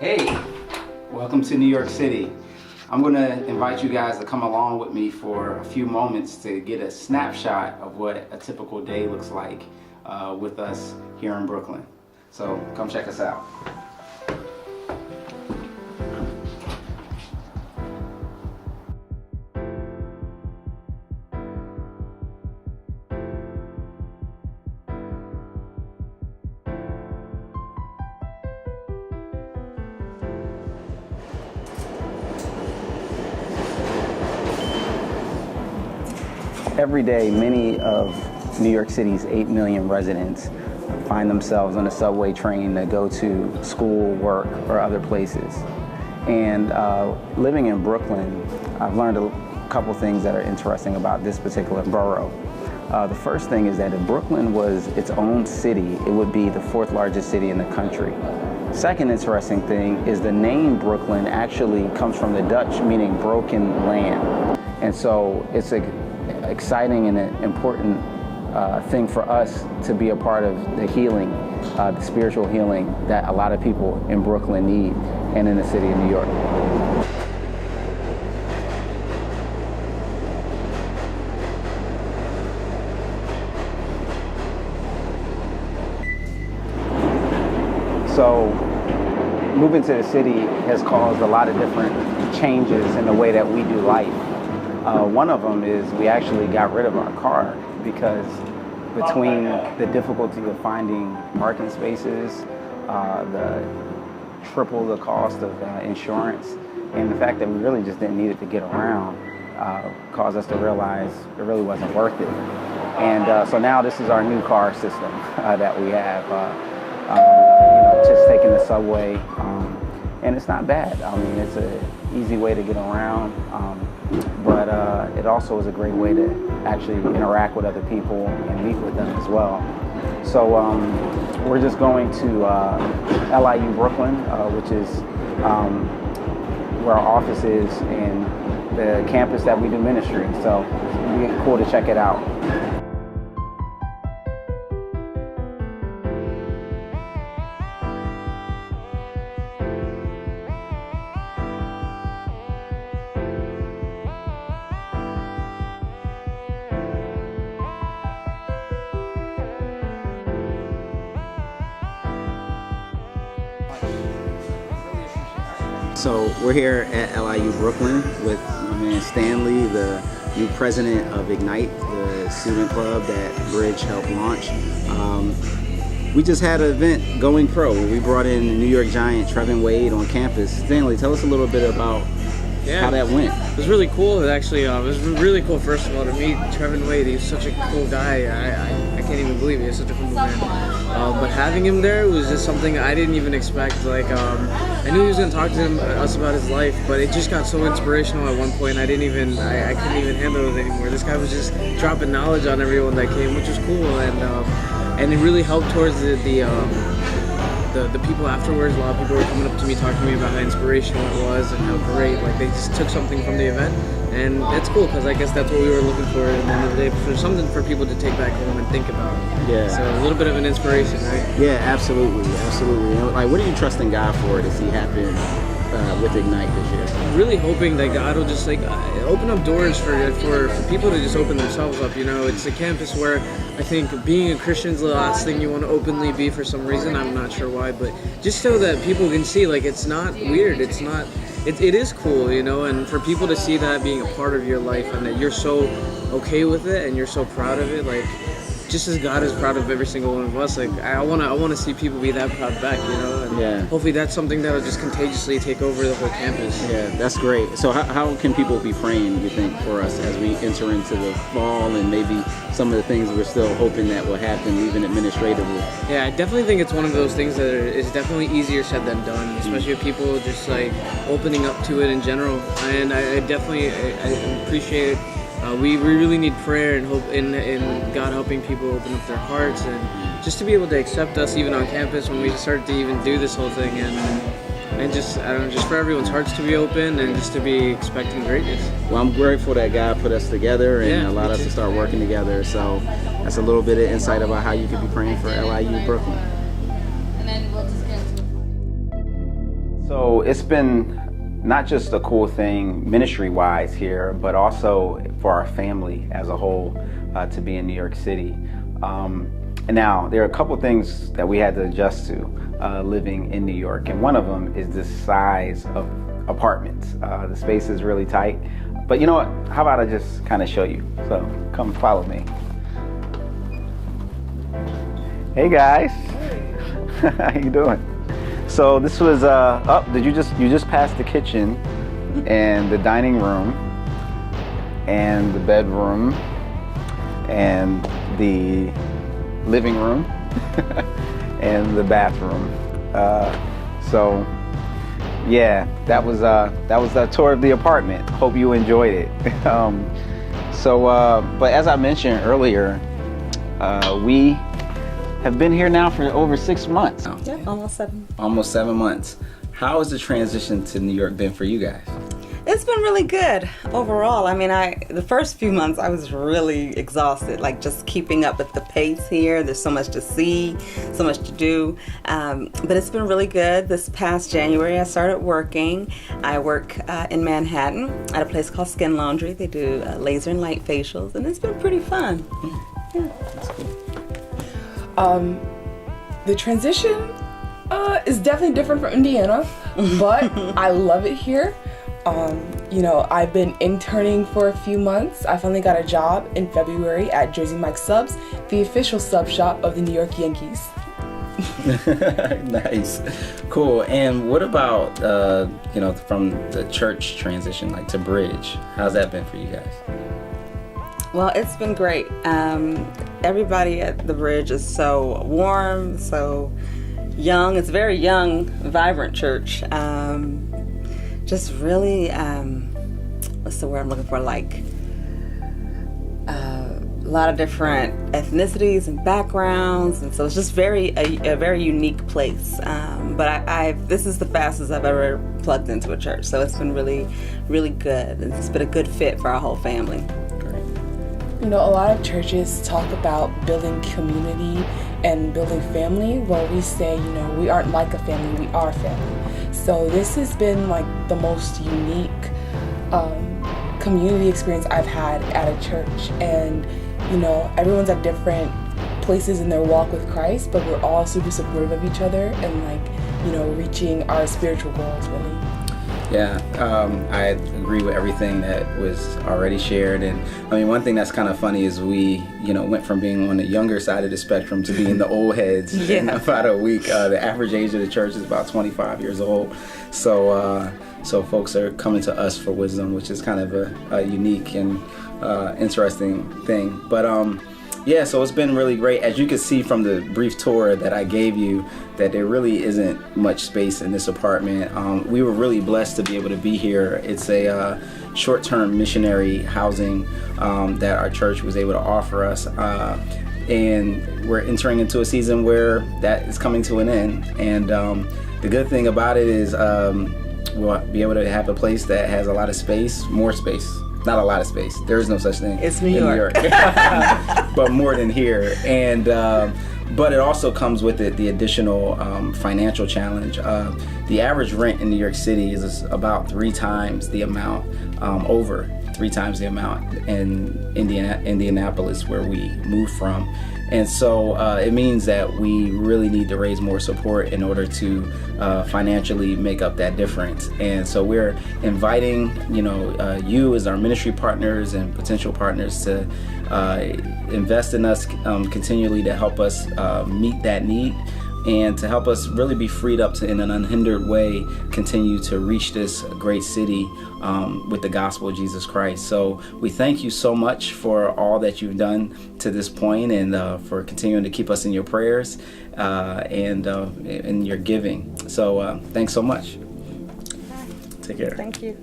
Hey, welcome to New York City. I'm going to invite you guys to come along with me for a few moments to get a snapshot of what a typical day looks like with us here in Brooklyn. So come check us out. Every day, many of New York City's 8 million residents find themselves on a subway train to go to school, work, or other places. And living in Brooklyn, I've learned a couple things that are interesting about this particular borough. The first thing is that if Brooklyn was its own city, it would be the 4th largest city in the country. Second interesting thing is the name Brooklyn actually comes from the Dutch, meaning broken land. And so it's exciting and an important thing for us to be a part of the healing, the spiritual healing that a lot of people in Brooklyn need and in the city of New York. So moving to the city has caused a lot of different changes in the way that we do life. One of them is we actually got rid of our car because between the difficulty of finding parking spaces, the triple the cost of insurance, and the fact that we really just didn't need it to get around caused us to realize it really wasn't worth it. And so now this is our new car system that we have, just taking the subway, and it's not bad. I mean, it's an easy way to get around. But it also is a great way to actually interact with other people and meet with them as well. So we're just going to LIU Brooklyn, which is where our office is and the campus that we do ministry. So it'd be cool to check it out. So we're here at LIU Brooklyn with my man Stanley, the new president of Ignite, the student club that Bridge helped launch. We just had an event going pro. We brought in the New York Giant, Trevin Wade, on campus. Stanley, tell us a little bit about how that went. It was really cool. It was really cool, first of all, to meet Trevin Wade. He's such a cool guy. I can't even believe it. He's such a humble man. But having him there was just something I didn't even expect. Like, I knew he was going to talk to us about his life, but it just got so inspirational at one point. I couldn't even handle it anymore. This guy was just dropping knowledge on everyone that came, which was cool, and it really helped towards the people afterwards. A lot of people were coming up to me, talking to me about how inspirational it was and how great, like, they just took something from the event. And it's cool, because I guess that's what we were looking for at the end of the day, for something for people to take back home and think about. Yeah. So a little bit of an inspiration, right? Yeah, absolutely, absolutely. You know, like, what are you trusting God for to see happen with Ignite this year? Really hoping that God will just open up doors for people to just open themselves up. You know, it's a campus where I think being a Christian is the last thing you want to openly be for some reason. I'm not sure why, but just so that people can see, like, it's not weird. It is cool, you know, and for people to see that being a part of your life and that you're so okay with it and you're so proud of it, like, just as God is proud of every single one of us, like, I wanna see people be that proud back, you know. And yeah. Hopefully that's something that'll just contagiously take over the whole campus. Yeah, that's great. So how can people be praying, you think, for us as we enter into the fall and maybe some of the things we're still hoping that will happen, even administratively? Yeah, I definitely think it's one of those things that is definitely easier said than done, especially with people just like opening up to it in general. And I definitely appreciate it. We really need prayer and hope in God helping people open up their hearts and just to be able to accept us even on campus when we start to even do this whole thing, and just, I don't know, just for everyone's hearts to be open and just to be expecting greatness. Well, I'm grateful that God put us together and allowed us to start working together. So that's a little bit of insight about how you could be praying for LIU Brooklyn. And then we'll just get into So it's been not just a cool thing ministry-wise here, but also for our family as a whole to be in New York City. And now there are a couple things that we had to adjust to living in New York, and one of them is the size of apartments. The space is really tight, but you know what? How about I just kind of show you? So come follow me. Hey guys, how you doing? So this was you just passed the kitchen and the dining room and the bedroom and the living room and the bathroom. So yeah, that was a tour of the apartment. Hope you enjoyed it. But as I mentioned earlier, we have been here now for over 6 months. Yeah, almost 7. Almost 7 months. How has the transition to New York been for you guys? It's been really good overall. I mean, the first few months I was really exhausted, like just keeping up with the pace here. There's so much to see, so much to do. But it's been really good. This past January I started working. I work in Manhattan at a place called Skin Laundry. They do laser and light facials, and it's been pretty fun. Yeah. That's cool. The transition is definitely different from Indiana, but I love it here. I've been interning for a few months. I finally got a job in February at Jersey Mike's Subs, the official sub shop of the New York Yankees. Nice. Cool. And what about, from the church transition, like to Bridge? How's that been for you guys? Well, it's been great. Everybody at the Bridge is so warm, so young. It's a very young, vibrant church. Just really, what's the word I'm looking for? Like a lot of different ethnicities and backgrounds, and so it's just a very unique place. But this is the fastest I've ever plugged into a church, so it's been really, really good. It's been a good fit for our whole family. A lot of churches talk about building community and building family. Well, we say, we aren't like a family, we are family. So this has been like the most unique community experience I've had at a church. And, everyone's at different places in their walk with Christ, but we're all super supportive of each other and reaching our spiritual goals, really. Yeah, I agree with everything that was already shared. And I mean, one thing that's kind of funny is we, went from being on the younger side of the spectrum to being the old heads in about a week. The average age of the church is about 25 years old. So folks are coming to us for wisdom, which is kind of a unique and interesting thing. But yeah, so it's been really great. As you can see from the brief tour that I gave you, that there really isn't much space in this apartment. We were really blessed to be able to be here. It's a short-term missionary housing that our church was able to offer us. And we're entering into a season where that is coming to an end. And the good thing about it is we'll be able to have a place that has a lot of space, more space. Not a lot of space. There is no such thing. It's New York. But more than here. And but it also comes with it the additional financial challenge. The average rent in New York City is about 3 times the amount, over 3 times the amount in Indianapolis, where we moved from. And so it means that we really need to raise more support in order to financially make up that difference. And so we're inviting, you as our ministry partners and potential partners to invest in us continually to help us meet that need, and to help us really be freed up to, in an unhindered way, continue to reach this great city with the gospel of Jesus Christ. So we thank you so much for all that you've done to this point, and for continuing to keep us in your prayers and in your giving. So thanks so much. Take care. Thank you.